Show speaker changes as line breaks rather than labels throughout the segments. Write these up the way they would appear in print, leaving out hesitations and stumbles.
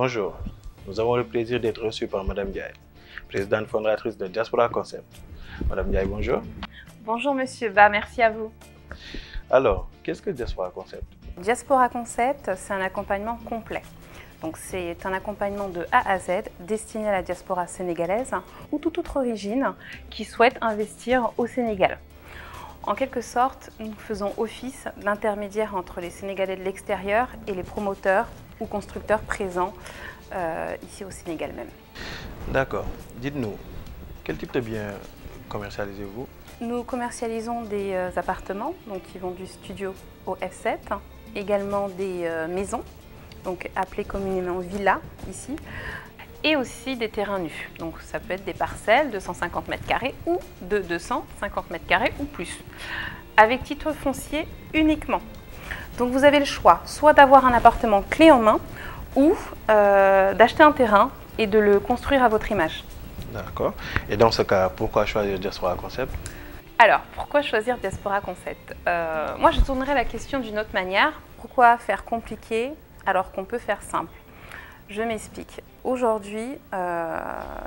Bonjour, nous avons le plaisir d'être reçus par Madame Ndiaye, présidente fondatrice de Diaspora Concept. Madame Ndiaye, bonjour.
Bonjour Monsieur Ba, merci à vous.
Alors, qu'est-ce que Diaspora Concept?
Diaspora Concept, c'est un accompagnement complet. Donc c'est un accompagnement de A à Z destiné à la diaspora sénégalaise ou toute autre origine qui souhaite investir au Sénégal. En quelque sorte, nous faisons office d'intermédiaire entre les Sénégalais de l'extérieur et les promoteurs ou constructeurs présents ici au Sénégal même.
D'accord. Dites-nous, quel type de biens commercialisez-vous?
Nous commercialisons des appartements, donc qui vont du studio au F7, également des maisons, donc appelées communément villas ici, et aussi des terrains nus. Donc ça peut être des parcelles de 150 m² ou de 250 m² ou plus, avec titre foncier uniquement. Donc vous avez le choix, soit d'avoir un appartement clé en main, ou d'acheter un terrain et de le construire à votre image.
D'accord. Et dans ce cas, pourquoi choisir Diaspora Concept?
Alors, pourquoi choisir Diaspora Concept? Moi, je tournerai la question d'une autre manière. Pourquoi faire compliqué alors qu'on peut faire simple? Je m'explique. Aujourd'hui,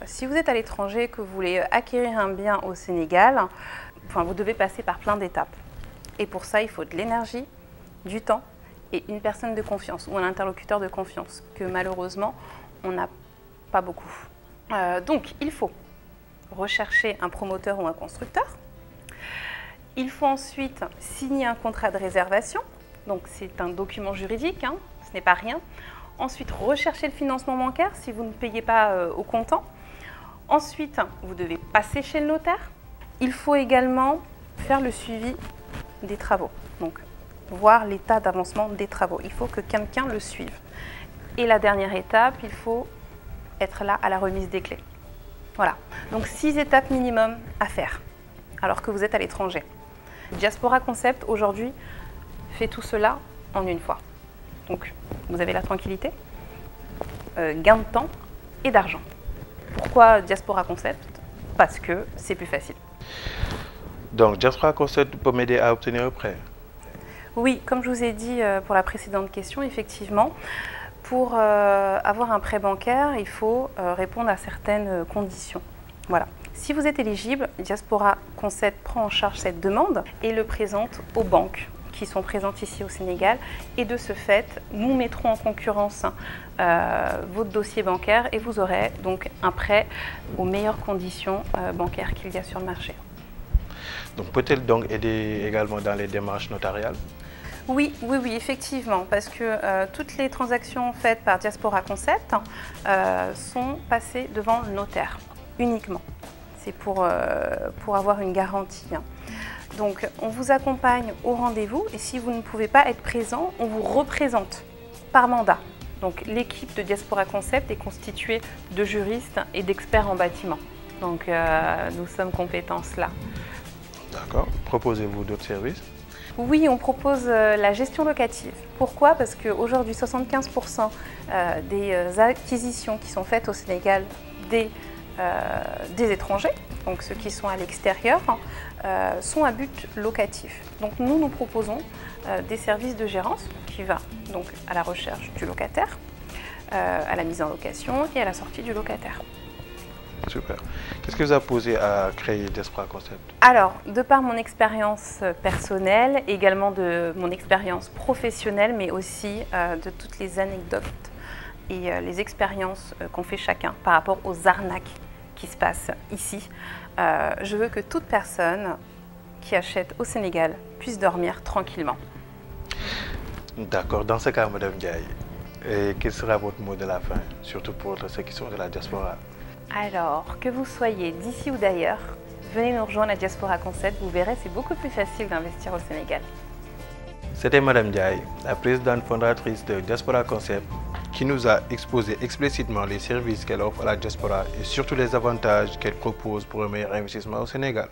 si vous êtes à l'étranger et que vous voulez acquérir un bien au Sénégal, vous devez passer par plein d'étapes. Et pour ça, il faut de l'énergie, du temps et une personne de confiance ou un interlocuteur de confiance que malheureusement, on n'a pas beaucoup. Donc, il faut rechercher un promoteur ou un constructeur. Il faut ensuite signer un contrat de réservation. Donc, c'est un document juridique, hein, ce n'est pas rien. Ensuite, rechercher le financement bancaire si vous ne payez pas au comptant. Ensuite, vous devez passer chez le notaire. Il faut également faire le suivi des travaux. Donc, voir l'état d'avancement des travaux. Il faut que quelqu'un le suive. Et la dernière étape, il faut être là à la remise des clés. Voilà. Donc, 6 étapes minimum à faire, alors que vous êtes à l'étranger. Diaspora Concept, aujourd'hui, fait tout cela en une fois. Donc, vous avez la tranquillité, gain de temps et d'argent. Pourquoi Diaspora Concept? Parce que c'est plus facile.
Donc, Diaspora Concept peut m'aider à obtenir un prêt?
Oui, comme je vous ai dit pour la précédente question, effectivement, pour avoir un prêt bancaire, il faut répondre à certaines conditions. Voilà. Si vous êtes éligible, Diaspora Concept prend en charge cette demande et le présente aux banques qui sont présentes ici au Sénégal. Et de ce fait, nous mettrons en concurrence votre dossier bancaire et vous aurez donc un prêt aux meilleures conditions bancaires qu'il y a sur le marché.
Donc peut-elle donc aider également dans les démarches notariales?
Oui, effectivement, parce que toutes les transactions faites par Diaspora Concept sont passées devant le notaire, uniquement. C'est pour avoir une garantie. Donc, on vous accompagne au rendez-vous et si vous ne pouvez pas être présent, on vous représente par mandat. Donc, l'équipe de Diaspora Concept est constituée de juristes et d'experts en bâtiment. Donc, nous sommes compétents là.
D'accord. Proposez-vous d'autres services?
Oui, on propose la gestion locative. Pourquoi? Parce qu'aujourd'hui, 75% des acquisitions qui sont faites au Sénégal des étrangers, donc ceux qui sont à l'extérieur, sont à but locatif. Donc nous proposons des services de gérance qui va donc à la recherche du locataire, à la mise en location et à la sortie du locataire.
Super. Qu'est-ce que vous a posé à créer Diaspora Concept?
Alors, de par mon expérience personnelle, également de mon expérience professionnelle, mais aussi de toutes les anecdotes et les expériences qu'on fait chacun par rapport aux arnaques qui se passent ici, je veux que toute personne qui achète au Sénégal puisse dormir tranquillement.
D'accord. Dans ce cas, Madame Ndiaye, quel sera votre mot de la fin, surtout pour ceux qui sont de la diaspora?
Alors, que vous soyez d'ici ou d'ailleurs, venez nous rejoindre à Diaspora Concept, vous verrez, c'est beaucoup plus facile d'investir au Sénégal.
C'était Madame Ndiaye, la présidente fondatrice de Diaspora Concept, qui nous a exposé explicitement les services qu'elle offre à la diaspora et surtout les avantages qu'elle propose pour un meilleur investissement au Sénégal.